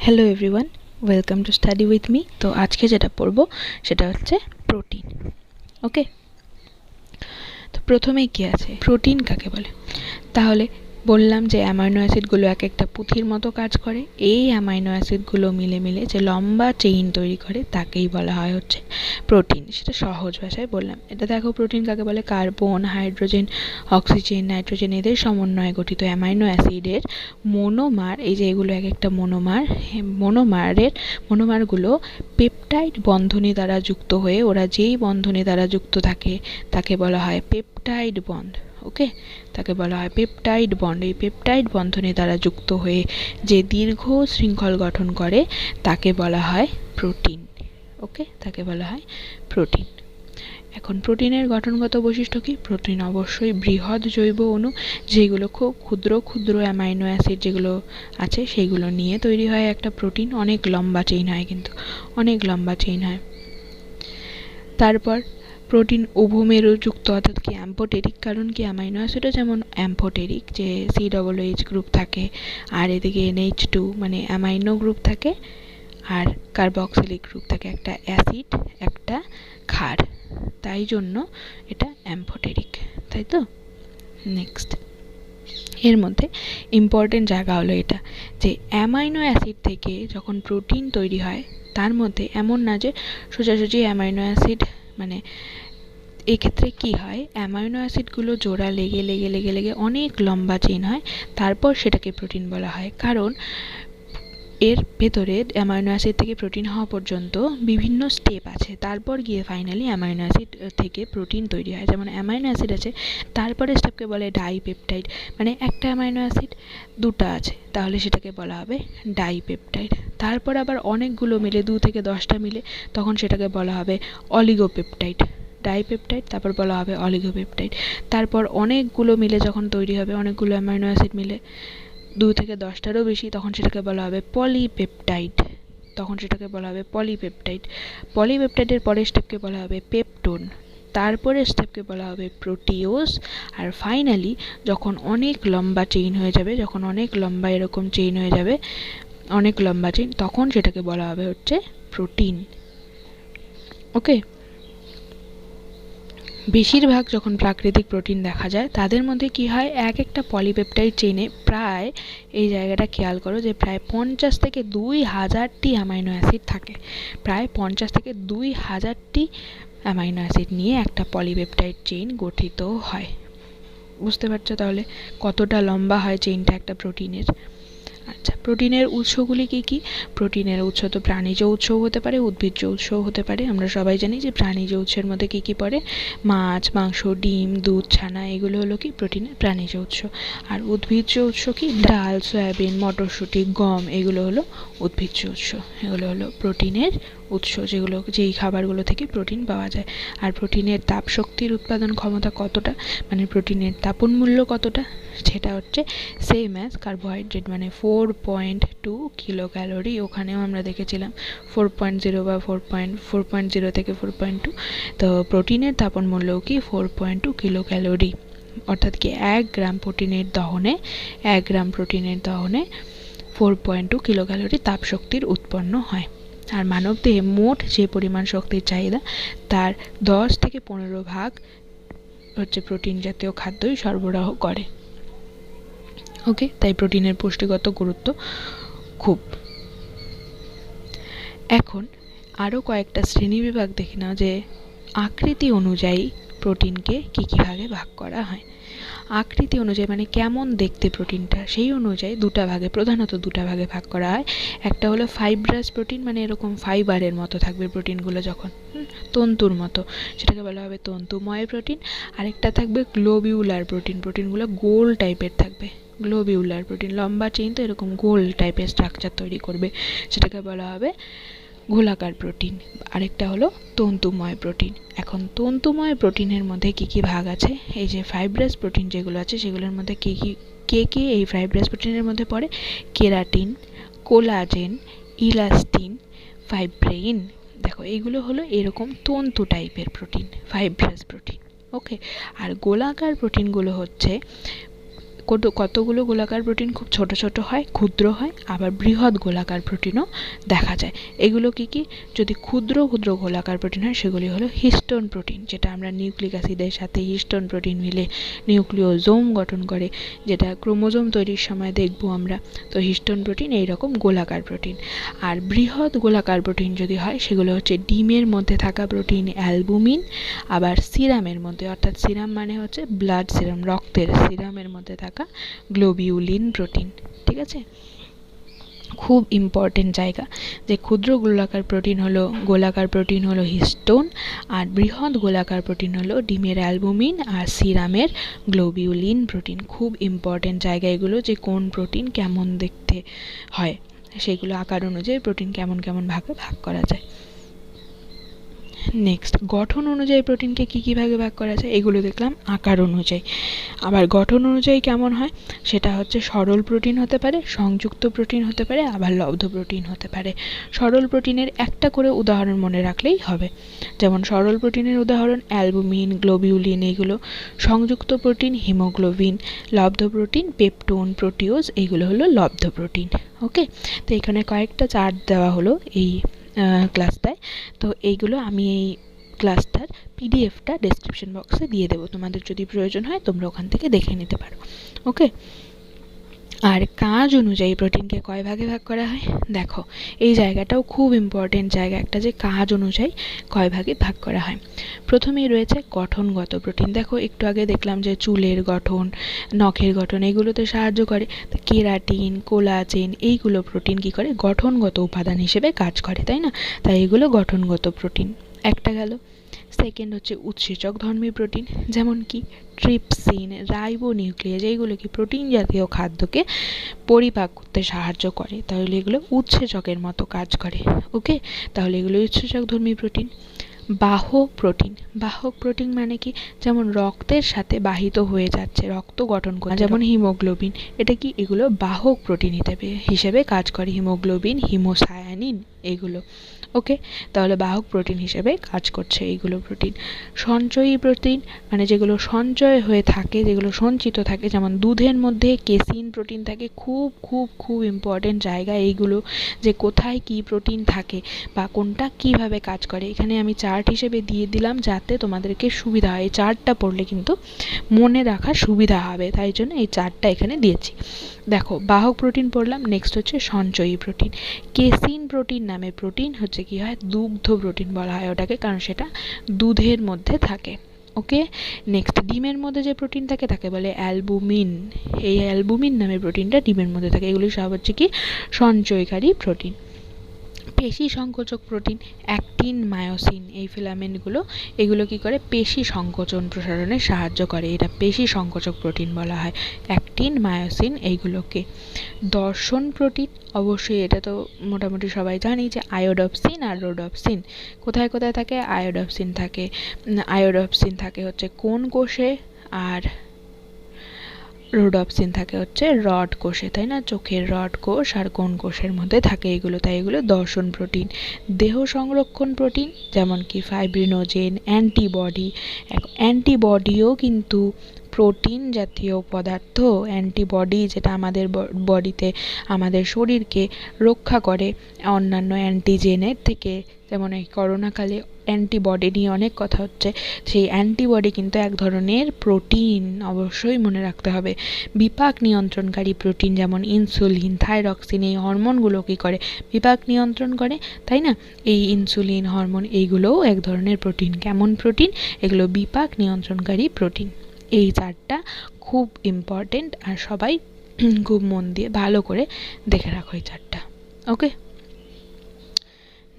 Hello everyone, welcome to study with me. তো আজকে যেটা পড়বো সেটা হচ্ছে প্রোটিন। ওকে, তো প্রথমেই কি আছে, প্রোটিন কাকে বলে? তাহলে বললাম যে অ্যামাইনো অ্যাসিডগুলো এক একটা পুঁথির মতো কাজ করে। এই অ্যামাইনো অ্যাসিডগুলো মিলে মিলে যে লম্বা চেইন তৈরি করে তাকেই বলা হয় হচ্ছে প্রোটিন। সেটা সহজ ভাষায় বললাম। এটা দেখো, প্রোটিন কাকে বলে? কার্বন, হাইড্রোজেন, অক্সিজেন, নাইট্রোজেন এদের সমন্বয়ে গঠিত অ্যামাইনো অ্যাসিডের মনোমার। এই যে এগুলো এক একটা মনোমার, মনোমারগুলো পেপটাইড বন্ধনী দ্বারা যুক্ত হয়ে, ওরা যেই বন্ধনী দ্বারা যুক্ত থাকে তাকে বলা হয় পেপটাইড বন্ড। ওকে, তাকে বলা হয় পেপটাইড বন্ড। এই পেপটাইড বন্ধনী দ্বারা যুক্ত হয়ে যে দীর্ঘ শৃঙ্খল গঠন করে তাকে বলা হয় প্রোটিন। ওকে, তাকে বলা হয় প্রোটিন। এখন প্রোটিনের গঠনগত বৈশিষ্ট্য কি? প্রোটিন অবশ্যই বৃহৎ জৈব অণু, যেগুলো খুব ক্ষুদ্র ক্ষুদ্র অ্যামাইনো অ্যাসিড যেগুলো আছে সেইগুলো নিয়ে তৈরি হয় একটা প্রোটিন। অনেক লম্বা চেইন হয়, কিন্তু অনেক লম্বা চেইন হয়। তারপর প্রোটিন উভমেরুযুক্ত, অর্থাৎ কি অ্যাম্ফোটেরিক। কারণ কি, অ্যামাইনো অ্যাসিডও যেমন অ্যাম্ফোটেরিক, যে COOH গ্রুপ থাকে, আর এদিকে NH2 মানে অ্যামাইনো গ্রুপ থাকে, আর কার্বক্সিলিক গ্রুপ থাকে, একটা অ্যাসিড একটা ক্ষার, তাই জন্য এটা অ্যাম্ফোটেরিক, তাই তো। নেক্সট, এর মধ্যে ইম্পর্টেন্ট জায়গা হলো এটা যে অ্যামাইনো অ্যাসিড থেকে যখন প্রোটিন তৈরি হয়, তার মধ্যে এমন না যে সোজাসুজি অ্যামাইনো অ্যাসিড, মানে এক্ষেত্রে কি হয়, অ্যামাইনো অ্যাসিডগুলো জোড়া লেগে লেগে লেগে লেগে অনেক লম্বা চেইন হয়, তারপর সেটাকে প্রোটিন বলা হয়। কারণ এর ভেতরে অ্যামাইনো অ্যাসিড থেকে প্রোটিন হওয়া পর্যন্ত বিভিন্ন স্টেপ আছে, তারপর গিয়ে ফাইনালি অ্যামাইনো অ্যাসিড থেকে প্রোটিন তৈরি হয়। যেমন অ্যামাইনো অ্যাসিড আছে, তারপরে স্টেপকে বলে ডাইপেপটাইড, মানে একটা অ্যামাইনো অ্যাসিড দুটো আছে তাহলে সেটাকে বলা হবে ডাইপেপটাইড। তারপর আবার অনেকগুলো মিলে 2 থেকে 10টা মিলে, তখন সেটাকে বলা হবে অলিগোপেপটাইড। ডাইপেপটাইড, তারপর বলা হবে অলিগোপেপটাইড। তারপর অনেকগুলো মিলে যখন তৈরি হবে, অনেকগুলো অ্যামাইনো অ্যাসিড মিলে 2 থেকে 10টারও বেশি, তখন সেটাকে বলা হবে পলিপেপটাইড। পলিপেপটাইডের পরের স্টেপকে বলা হবে পেপটোন, তারপরে স্টেপকে বলা হবে প্রোটিওজ, আর ফাইনালি যখন অনেক লম্বা চেইন হয়ে যাবে, যখন অনেক লম্বা এরকম চেইন হয়ে যাবে, অনেক লম্বা চেইন, তখন সেটাকে বলা হবে হচ্ছে প্রোটিন। ওকে, বেশিরভাগ যখন প্রাকৃতিক প্রোটিন দেখা যায় তাদের মধ্যে কি হয়, এক একটা পলিপেপটাইড চেইনে প্রায়, এই জায়গাটা খেয়াল করো, যে প্রায় 50 থেকে 2000টি অ্যামাইনো অ্যাসিড থাকে। প্রায় 50 থেকে 2000টি অ্যামাইনো অ্যাসিড নিয়ে একটা পলিপেপটাইড চেইন গঠিত হয়। বুঝতে পারছো তাহলে কতটা লম্বা হয় চেইনটা একটা প্রোটিনের। আচ্ছা, প্রোটিনের উৎসগুলি কি কি? প্রোটিনের উৎস তো প্রাণীজ উৎসও হতে পারে, উদ্ভিজ্জ উৎসও হতে পারে। আমরা সবাই জানি যে প্রাণীজ উৎসের মধ্যে কি কি পড়ে? মাছ, মাংস, ডিম, দুধ, ছানা, এগুলো হলো কি প্রোটিনের প্রাণীজ উৎস। আর উদ্ভিজ্জ উৎস কি? ডাল, সয়াবিন, মটরশুঁটি, গম, এগুলো হলো উদ্ভিজ্জ উৎস। এগুলো হলো প্রোটিনের উৎস, যেই খাবারগুলো থেকে প্রোটিন পাওয়া যায়। আর প্রোটিনের তাপ শক্তির উৎপাদন ক্ষমতা কতটা, মানে প্রোটিনের তাপন মূল্য কতটা, সেটা হচ্ছে সেম অ্যাজ কার্বোহাইড্রেট, মানে 4.2 কিলো ক্যালোরি। ওখানেও আমরা দেখেছিলাম 4.0 বা 4.0 থেকে 4.2। তো প্রোটিনের তাপন মূল্যও কি 4.2 কিলো ক্যালোরি, অর্থাৎ কি 1 গ্রাম প্রোটিনের দহনে 4.2 কিলো ক্যালোরি তাপ শক্তির উৎপন্ন হয়। আর মানবদেহে মোট যে পরিমাণ শক্তির চাহিদা, তার 10 থেকে 15 ভাগ হচ্ছে প্রোটিন জাতীয় খাদ্যই সরবরাহ করে। ওকে, তাই প্রোটিনের পুষ্টিগত গুরুত্ব খুব। এখন আরও কয়েকটা শ্রেণীবিভাগ দেখি না, যে আকৃতি অনুযায়ী প্রোটিনকে কী কী ভাগে ভাগ করা হয়। আকৃতি অনুযায়ী মানে কেমন দেখতে প্রোটিনটা, সেই অনুযায়ী প্রধানত দুটা ভাগে ভাগ করা হয়। একটা হলো ফাইব্রাস প্রোটিন, মানে এরকম ফাইবারের মতো থাকবে প্রোটিনগুলো, যখন তন্তুর মতো, সেটাকে বলা হবে তন্তুময় প্রোটিন। আরেকটা থাকবে গ্লোবিউলার প্রোটিন, প্রোটিনগুলো গোল টাইপের থাকবে। গ্লোবিউলার প্রোটিন, লম্বা চেইন তো এরকম গোল টাইপের স্ট্রাকচার তৈরি করবে, সেটাকে বলা হবে গোলাকার প্রোটিন। আরেকটা হলো তন্তুময় প্রোটিন। এখন তন্তুময় প্রোটিনের মধ্যে কি কি ভাগ আছে, এই যে ফাইব্রাস প্রোটিন যেগুলো আছে সেগুলোর মধ্যে কে এই ফাইব্রাস প্রোটিনের মধ্যে পড়ে? Keratin, collagen, elastin, fibroin. দেখো, এইগুলো হলো এরকম তন্তু টাইপের প্রোটিন, ফাইব্রাস প্রোটিন। ওকে, আর গোলাকার প্রোটিনগুলো হচ্ছে কতগুলো গোলাকার প্রোটিন খুব ছোট ছোট হয়, ক্ষুদ্র হয়, আবার বৃহৎ গোলাকার প্রোটিনও দেখা যায়। এগুলো কি কি? যদি ক্ষুদ্র ক্ষুদ্র গোলাকার প্রোটিন হয় সেগুলি হলো হিস্টোন প্রোটিন, যেটা আমরা নিউক্লিক অ্যাসিডের সাথে হিস্টোন প্রোটিন মিলে নিউক্লিওজোম গঠন করে, যেটা ক্রোমোজোম তৈরির সময় দেখব আমরা। তো হিস্টোন প্রোটিন এইরকম গোলাকার প্রোটিন। আর বৃহৎ গোলাকার প্রোটিন যদি হয় সেগুলো হচ্ছে ডিমের মধ্যে থাকা প্রোটিন অ্যালবুমিন, আবার সিরামের মধ্যে, অর্থাৎ সিরাম মানে হচ্ছে ব্লাড সিরাম, রক্তের সিরামের মধ্যে থাকা গ্লোবিউলিন প্রোটিন। ঠিক আছে, খুব ইম্পর্টেন্ট জায়গা যে ক্ষুদ্র গোলাকার প্রোটিন হলো হিস্টোন, আর বৃহৎ গোলাকার প্রোটিন হলো ডিমের অ্যালবুমিন আর সিরামের গ্লোবিউলিন প্রোটিন। খুব ইম্পর্টেন্ট জায়গা এগুলো, যে কোন প্রোটিন কেমন দেখতে হয়, সেগুলো আকার অনুযায়ী প্রোটিন কেমন কেমন ভাগে ভাগ করা যায়। নেক্সট, গঠন অনুযায়ী প্রোটিনকে কী কী ভাগে ভাগ করা যায়, এগুলো দেখলাম আকার অনুযায়ী। আবার গঠন অনুযায়ী কেমন হয় সেটা হচ্ছে সরল প্রোটিন হতে পারে, সংযুক্ত প্রোটিন হতে পারে, আবার লব্ধ প্রোটিন হতে পারে। সরল প্রোটিনের একটা করে উদাহরণ মনে রাখলেই হবে। যেমন সরল প্রোটিনের উদাহরণ অ্যালবুমিন, গ্লোবিউলিন এইগুলো। সংযুক্ত প্রোটিন হিমোগ্লোবিন, লব্ধ প্রোটিন পেপটোন, প্রোটিওজ, এইগুলো হলো লব্ধ প্রোটিন। ওকে, তো এখানে কয়েকটা চার্ট দেওয়া হলো এই ক্লাসটায়। তো এইগুলো আমি এই ক্লাসটার পিডিএফটা ডেসক্রিপশন বক্সে দিয়ে দেবো, তোমাদের যদি প্রয়োজন হয় তোমরা ওখান থেকে দেখে নিতে পারো। ওকে, আর কাজ অনুযায়ী প্রোটিনকে কয় ভাগে ভাগ করা হয় দেখো, এই জায়গাটাও খুব ইম্পর্টেন্ট জায়গা একটা, যে কাজ অনুযায়ী কয় ভাগে ভাগ করা হয়। প্রথমেই রয়েছে গঠনগত প্রোটিন। দেখো একটু আগে দেখলাম যে চুলের গঠন, নখের গঠন এগুলোতে সাহায্য করে। কেরাটিন, কোলাজেন এইগুলো প্রোটিন কি করে, গঠনগত উপাদান হিসেবে কাজ করে, তাই না? তাই এগুলো গঠনগত প্রোটিন একটা গেল। সেকেন্ড হচ্ছে উৎসেচক ধর্মী প্রোটিন, যেমন কি ট্রিপসিন, রাইবোনিউক্লিয়েজ, এইগুলো কি প্রোটিন জাতীয় খাদ্যকে পরিপাক করতে সাহায্য করে, তাহলে এগুলো উৎসেচকের মতো কাজ করে। ওকে, তাহলে এগুলো উৎসেচক ধর্মী প্রোটিন। বাহক প্রোটিন, বাহক প্রোটিন মানে কি, যেমন রক্তের সাথে বাহিত হয়ে যাচ্ছে, রক্ত গঠন করে, যেমন হিমোগ্লোবিন, এটা কি, এগুলো বাহক প্রোটিন হিসেবে কাজ করে। হিমোগ্লোবিন, হিমোসায়ানিন এগুলো। ওকে, তাহলে বাহক প্রোটিন হিসেবে কাজ করছে এইগুলো প্রোটিন। সঞ্চয়ী প্রোটিন মানে যেগুলো সঞ্চয় হয়ে থাকে, যেগুলো সঞ্চিত থাকে, যেমন দুধের মধ্যে কেসিন প্রোটিন থাকে। খুব খুব খুব ইম্পর্টেন্ট জায়গা এইগুলো, যে কোথায় কি প্রোটিন থাকে বা কোনটা কিভাবে কাজ করে। এখানে আমি চার্ট হিসেবে দিয়ে দিলাম যাতে তোমাদেরকে সুবিধা হয়, এই চার্টটা পড়লে কিন্তু মনে রাখার সুবিধা হবে, তাই জন্য এই চার্টটা এখানে দিয়েছি। দেখো, বাহক প্রোটিন পড়লাম। নেক্সট হচ্ছে সঞ্চয়ী প্রোটিন। কেসিন প্রোটিন নামে প্রোটিন হচ্ছে কি হয়, দুগ্ধ প্রোটিন বলা হয় ওটাকে, কারণ সেটা দুধের মধ্যে থাকে। ওকে, নেক্সট, ডিমের মধ্যে যে প্রোটিন থাকে তাকে বলে অ্যালবুমিন। এই অ্যালবুমিন নামে প্রোটিনটা ডিমের মধ্যে থাকে। এগুলি সব হচ্ছে কি সঞ্চয়কারী প্রোটিন। পেশি সংকোচক প্রোটিন, অ্যাক্টিন, মায়োসিন, এই ফিলামেন্টগুলো এগুলো কি করে, পেশি সংকোচন প্রসারণে সাহায্য করে, এটা পেশি সংকোচক প্রোটিন বলা হয়। অ্যাক্টিন, মায়োসিন এইগুলোকে। দর্শন প্রোটিন, অবশ্যই এটা তো মোটামুটি সবাই জানি যে আয়োডপসিন আর রোডপসিন। কোথায় কোথায় থাকে, আয়োডপসিন থাকে হচ্ছে কোন কোষে, আর রোডপসিন থাকে হচ্ছে রড কোষে, তাই না? চোখের রড কোষ আর কোন কোষের মধ্যে থাকে এগুলো, তাই এগুলো দর্শন প্রোটিন। দেহ সংরক্ষণ প্রোটিন, যেমন কি ফাইব্রিনোজেন, অ্যান্টিবডি। অ্যান্টিবডিও কিন্তু প্রোটিন জাতীয় পদার্থ। অ্যান্টিবডি যেটা আমাদের বডিতে আমাদের শরীরকে রক্ষা করে অন্যান্য অ্যান্টিজেনের থেকে, যেমন এই করোনাকালে অ্যান্টিবডি নিয়ে অনেক কথা হচ্ছে, সেই অ্যান্টিবডি কিন্তু এক ধরনের প্রোটিন, অবশ্যই মনে রাখতে হবে। বিপাক নিয়ন্ত্রণকারী প্রোটিন, যেমন ইনসুলিন, থাইরক্সিন, এই হরমোনগুলো কী করে, বিপাক নিয়ন্ত্রণ করে, তাই না? এই ইনসুলিন হরমোন এইগুলোও এক ধরনের প্রোটিন। কেমন প্রোটিন? এগুলো বিপাক নিয়ন্ত্রণকারী প্রোটিন। এই চারটা খুব ইম্পর্টেন্ট, আর সবাই খুব মন দিয়ে ভালো করে দেখে রাখো এই চারটা। ওকে,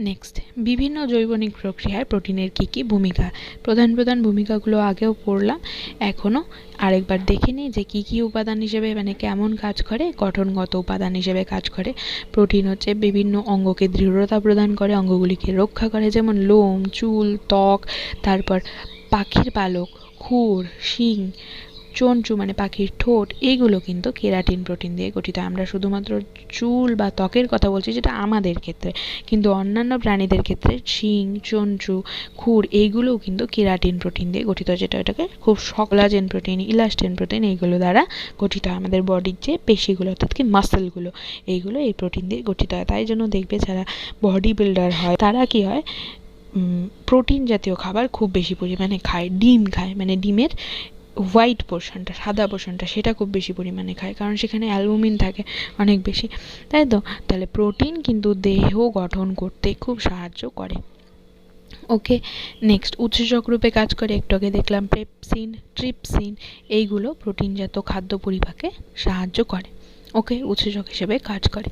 নেক্সট, বিভিন্ন জৈবনিক প্রক্রিয়ায় প্রোটিনের কী কী ভূমিকা। প্রধান প্রধান ভূমিকাগুলো আগেও পড়লাম, এখনও আরেকবার দেখে নিই যে কী কী উপাদান হিসেবে, মানে কেমন কাজ করে। গঠনগত উপাদান হিসেবে কাজ করে। প্রোটিন হচ্ছে বিভিন্ন অঙ্গকে দৃঢ়তা প্রদান করে, অঙ্গগুলিকে রক্ষা করে, যেমন লোম, চুল, ত্বক, তারপর পাখির পালক, খুর, শিং, চঞ্চু মানে পাখির ঠোঁট, এইগুলো কিন্তু কেরাটিন প্রোটিন দিয়ে গঠিত। আমরা শুধুমাত্র চুল বা ত্বকের কথা বলছি যেটা আমাদের ক্ষেত্রে, কিন্তু অন্যান্য প্রাণীদের ক্ষেত্রে শিং, চঞ্চু, খুর এইগুলোও কিন্তু কেরাটিন প্রোটিন দিয়ে গঠিত, যেটা এটাকে খুব কোলাজেন প্রোটিন, ইলাস্টিন প্রোটিন এইগুলো দ্বারা গঠিত। আমাদের বডির যে পেশিগুলো অর্থাৎ কি মাসেলগুলো, এইগুলো এই প্রোটিন দিয়ে গঠিত হয়। তাই জন্য দেখবে যারা বডি বিল্ডার হয় তারা কি হয়, প্রোটিন জাতীয় খাবার খুব বেশি পরিমাণে খায়। ডিম খায়, মানে ডিমের হোয়াইট পোর্শনটা, সাদা পোর্শনটা, সেটা খুব বেশি পরিমাণে খায়, কারণ সেখানে অ্যালবুমিন থাকে অনেক বেশি, তাই তো। তাহলে প্রোটিন কিন্তু দেহ গঠন করতে খুব সাহায্য করে। ওকে, নেক্সট উৎসেচক রূপে কাজ করে, একটু আগে দেখলাম পেপসিন, ট্রিপসিন, এইগুলো প্রোটিনজাত খাদ্য পরিপাকে সাহায্য করে। ওকে, উৎসেচক হিসেবে কাজ করে।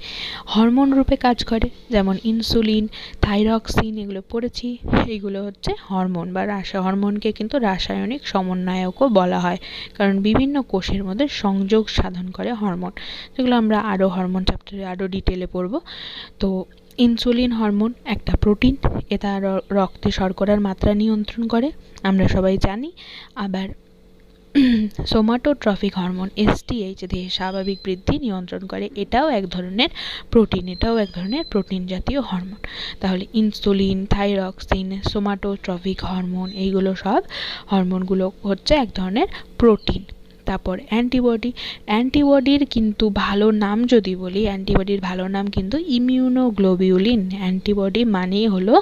হরমোন রূপে কাজ করে, যেমন ইনসুলিন, থাইরক্সিন, এগুলো পড়েছি। এইগুলো হচ্ছে হরমোন বা হরমোনকে কিন্তু রাসায়নিক সমন্বয়কও বলা হয়, কারণ বিভিন্ন কোষের মধ্যে সংযোগ সাধন করে হরমোন, যেগুলো আমরা আরও হরমোন চ্যাপ্টারে আরও ডিটেলে পড়ব। তো ইনসুলিন হরমোন একটা প্রোটিন, এটা রক্তে শর্করার মাত্রা নিয়ন্ত্রণ করে, আমরা সবাই জানি। আবার সোমাটোট্রফিক হরমোন এসটিএইচ দেহে স্বাভাবিক বৃদ্ধি নিয়ন্ত্রণ করে, এটাও এক ধরনের প্রোটিন, এটাও এক ধরনের প্রোটিন জাতীয় হরমোন। তাহলে ইনসুলিন, থাইরক্সিন, সোমাটোট্রফিক হরমোন, এইগুলো সব হরমোনগুলো হচ্ছে এক ধরনের প্রোটিন। তারপর অ্যান্টিবডি, অ্যান্টিবডির কিন্তু ভালো নাম যদি বলি, অ্যান্টিবডির ভালো নাম কিন্তু ইমিউনোগ্লোবিউলিন। অ্যান্টিবডি মানেই হলো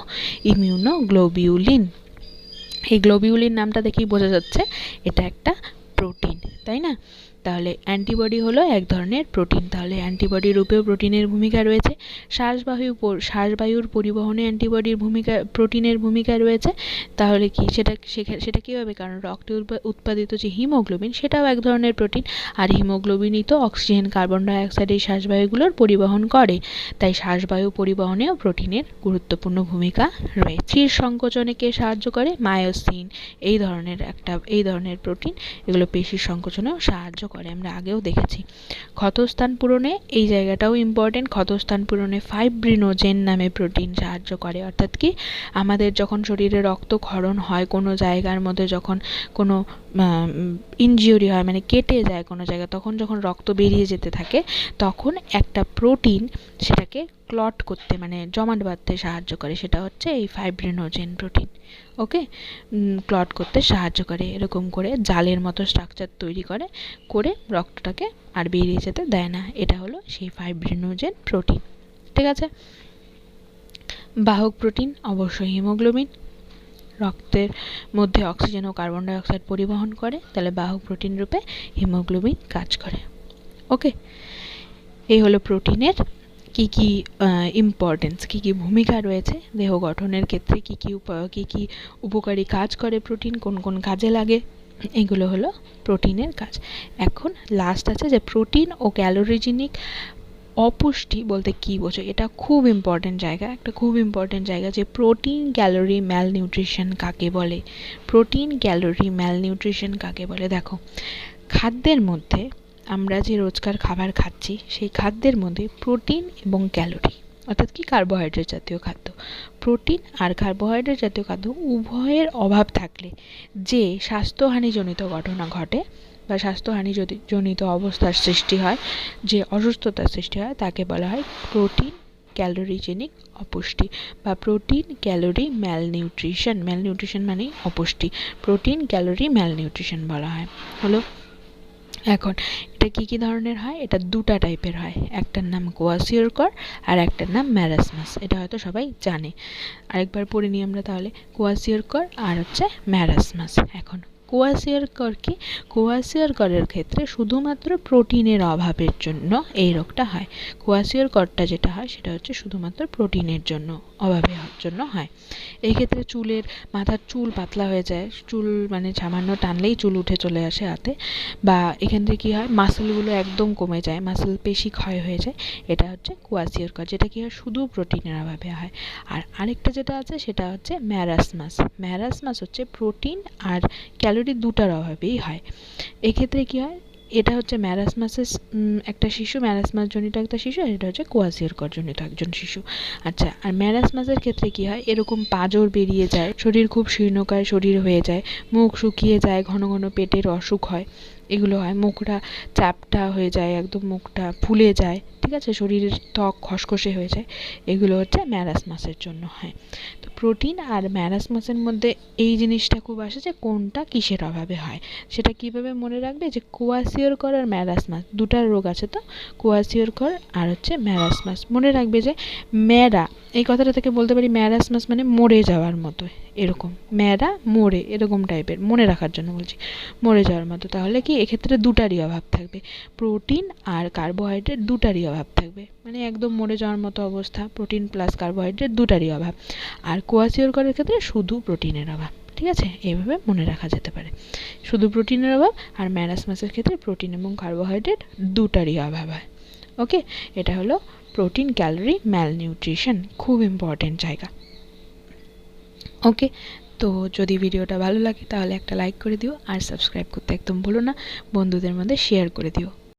ইমিউনোগ্লোবিউলিন। এই গ্লোবিউলিন নামটা দেখেই বোঝা যাচ্ছে এটা একটা প্রোটিন, তাই না? তাহলে অ্যান্টিবডি হলো এক ধরনের প্রোটিন। তাহলে অ্যান্টিবডি রূপেও প্রোটিনের ভূমিকা রয়েছে। শ্বাসবায়ুর পরিবহনে অ্যান্টিবডির ভূমিকা, প্রোটিনের ভূমিকা রয়েছে। তাহলে কি সেটা কীভাবে? কারণ রক্তে উৎপাদিত যে হিমোগ্লোবিন, সেটাও এক ধরনের প্রোটিন, আর হিমোগ্লোবিনই তো অক্সিজেন, কার্বন ডাইঅক্সাইড এই শ্বাসবায়ুগুলোর পরিবহন করে। তাই শ্বাসবায়ু পরিবহনেও প্রোটিনের গুরুত্বপূর্ণ ভূমিকা রয়েছে। শির সংকোচনে কে সাহায্য করে? মায়োসিন, এই ধরনের প্রোটিন, এগুলো পেশির সংকোচনেও সাহায্য করে, আমরা আগেও দেখেছি। ক্ষতস্থান পূরণে, এই জায়গাটাও ইম্পর্টেন্ট, ক্ষতস্থান পূরণে ফাইব্রিনোজেন নামে প্রোটিন সাহায্য করে। অর্থাৎ কি, আমাদের যখন শরীরে রক্তক্ষরণ হয় কোনো জায়গার মধ্যে, যখন কোনো ইনজিউরি হয়, মানে কেটে যায় কোনো জায়গা, তখন যখন রক্ত বেরিয়ে যেতে থাকে, তখন একটা প্রোটিন সেটাকে ক্লট করতে, মানে জমাট বাঁধতে সাহায্য করে, সেটা হচ্ছে এই ফাইব্রিনোজেন প্রোটিন। ওকে, ক্লট করতে সাহায্য করে, এরকম করে জালের মতো স্ট্রাকচার তৈরি করে রক্তটাকে আর বেরিয়ে যেতে দেয় না, এটা হলো সেই ফাইব্রিনোজেন প্রোটিন। ঠিক আছে, বাহক প্রোটিন অবশ্যই হিমোগ্লোবিন, রক্তের মধ্যে অক্সিজেন ও কার্বন ডাইঅক্সাইড পরিবহন করে, তাহলে বাহক প্রোটিন রূপে হিমোগ্লোবিন কাজ করে। ওকে, এই হলো প্রোটিনের কি কি ইম্পর্টেন্স, কি কি ভূমিকা রয়েছে দেহ গঠনের ক্ষেত্রে, কি কি উপকারী কাজ করে প্রোটিন, কোন কোন কাজে লাগে, এগুলো হলো প্রোটিনের কাজ। এখন লাস্ট আছে যে প্রোটিন ও ক্যালোরিজেনিক অপুষ্টি বলতে কি বোঝো, এটা খুব ইম্পর্টেন্ট জায়গা, একটা খুব ইম্পর্টেন্ট জায়গা, যে প্রোটিন ক্যালোরি ম্যালনিউট্রিশন কাকে বলে। প্রোটিন ক্যালোরি ম্যালনিউট্রিশন কাকে বলে? দেখো, খাদ্যের মধ্যে আমরা যে রোজকার খাবার খাচ্ছি, সেই খাদ্যের মধ্যে প্রোটিন এবং ক্যালোরি, অর্থাৎ কি কার্বোহাইড্রেট জাতীয় খাদ্য, প্রোটিন আর কার্বোহাইড্রেট জাতীয় খাদ্য উভয়ের অভাব থাকলে যে স্বাস্থ্যহানিজনিত ঘটনা ঘটে বা স্বাস্থ্যহানিজনিত অবস্থার সৃষ্টি হয়, যে অসুস্থতার সৃষ্টি হয়, তাকে বলা হয় প্রোটিন ক্যালোরিজেনিক অপুষ্টি বা প্রোটিন ক্যালোরি ম্যালনিউট্রিশন। ম্যালনিউট্রিশন মানেই অপুষ্টি, প্রোটিন ক্যালোরি ম্যালনিউট্রিশন বলা হয়। হলো, এখন এটা কি ধরনের হয়? এটা দুটা টাইপের হয়, একটার নাম কোয়াসিওরকর আর একটার নাম ম্যারাসমাস, এটা হয়তো সবাই জানে। আরেকবার পড়ে নিই আমরা তাহলে, কোয়াসিওরকর আর হচ্ছে ম্যারাসমাস। এখন কোয়াসিওরকর কি? কোয়াসিওরকরের ক্ষেত্রে শুধুমাত্র প্রোটিনের অভাবের জন্য এই রোগটা হয়। কোয়াসিওরকরটা যেটা হয় সেটা হচ্ছে শুধুমাত্র প্রোটিনের জন্য অভাবের জন্য হয়। এই ক্ষেত্রে মাথার চুল পাতলা হয়ে যায়, চুল মানে সামান্য টানলেই চুল উঠে চলে আসে হাতে, বা এখান থেকে কী হয়, মাসেলগুলো একদম কমে যায়, মাসেল পেশি ক্ষয় হয়ে যায়, এটা হচ্ছে কোয়াসিওরকর, যেটা কী হয় শুধু প্রোটিনের অভাবে হয়। আর আরেকটা যেটা আছে সেটা হচ্ছে ম্যারাসমাস। ম্যারাসমাস হচ্ছে প্রোটিন আর ক্যালোরি দুটার অভাবেই হয়। এক্ষেত্রে কী হয়, এটা হচ্ছে ম্যারাসমাসের একটা শিশু, ম্যারাসমাস জনিত একটা শিশু, আর এটা হচ্ছে কোয়াসিওরকর জনিত একজন শিশু। আচ্ছা, আর ম্যারাসমাসের ক্ষেত্রে কি হয়, এরকম পাঁজর বেরিয়ে যায়, শরীর খুব শীর্ণকায় শরীর হয়ে যায়, মুখ শুকিয়ে যায়, ঘন ঘন পেটের অসুখ হয়, এগুলো হয়, মুখটা চ্যাপটা হয়ে যায়, একদম মুখটা ফুলে যায়, ঠিক আছে, শরীরের ত্বক খসখসে হয়ে যায়, এগুলো হচ্ছে ম্যারাসমাসের জন্য হয়। তো প্রোটিন আর ম্যারাসমাসের মধ্যে এই জিনিসটা খুব আসে যে কোনটা কিসের অভাবে হয়। সেটা কিভাবে মনে রাখবে, যে কোয়াসিওরকর আর ম্যারাসমাস দুটার রোগ আছে, তো কোয়াসিওরকর আর হচ্ছে ম্যারাসমাস। মনে রাখবে যে ম্যারা, এই কথাটা থেকে বলতে পারি ম্যারাসমাস মানে মরে যাওয়ার মতো, এরকম ম্যারা মরে, এরকম টাইপের, মনে রাখার জন্য বলছি, মরে যাওয়ার মতো। তাহলে কি এক্ষেত্রে দুটারই অভাব থাকবে, প্রোটিন আর কার্বোহাইড্রেট দুটারই অভাব থাকবে, মানে একদম মরে যাওয়ার মতো অবস্থা, প্রোটিন প্লাস কার্বোহাইড্রেট দুটারই অভাব। আর কোয়াসিওরকরের ক্ষেত্রে শুধু প্রোটিনের অভাব, ঠিক আছে, এইভাবে মনে রাখা যেতে পারে, শুধু প্রোটিনের অভাব। আর ম্যারাসমাসের ক্ষেত্রে প্রোটিন এবং কার্বোহাইড্রেট দুটারই অভাব হয়। ওকে, এটা হলো প্রোটিন ক্যালোরি ম্যালনিউট্রিশন, খুব ইম্পর্টেন্ট জায়গা। ওকে, তো যদি ভিডিওটা ভালো লাগে তাহলে একটা লাইক করে দিও, আর সাবস্ক্রাইব করতে একদম ভুলো না, বন্ধুদের মধ্যে শেয়ার করে দিও।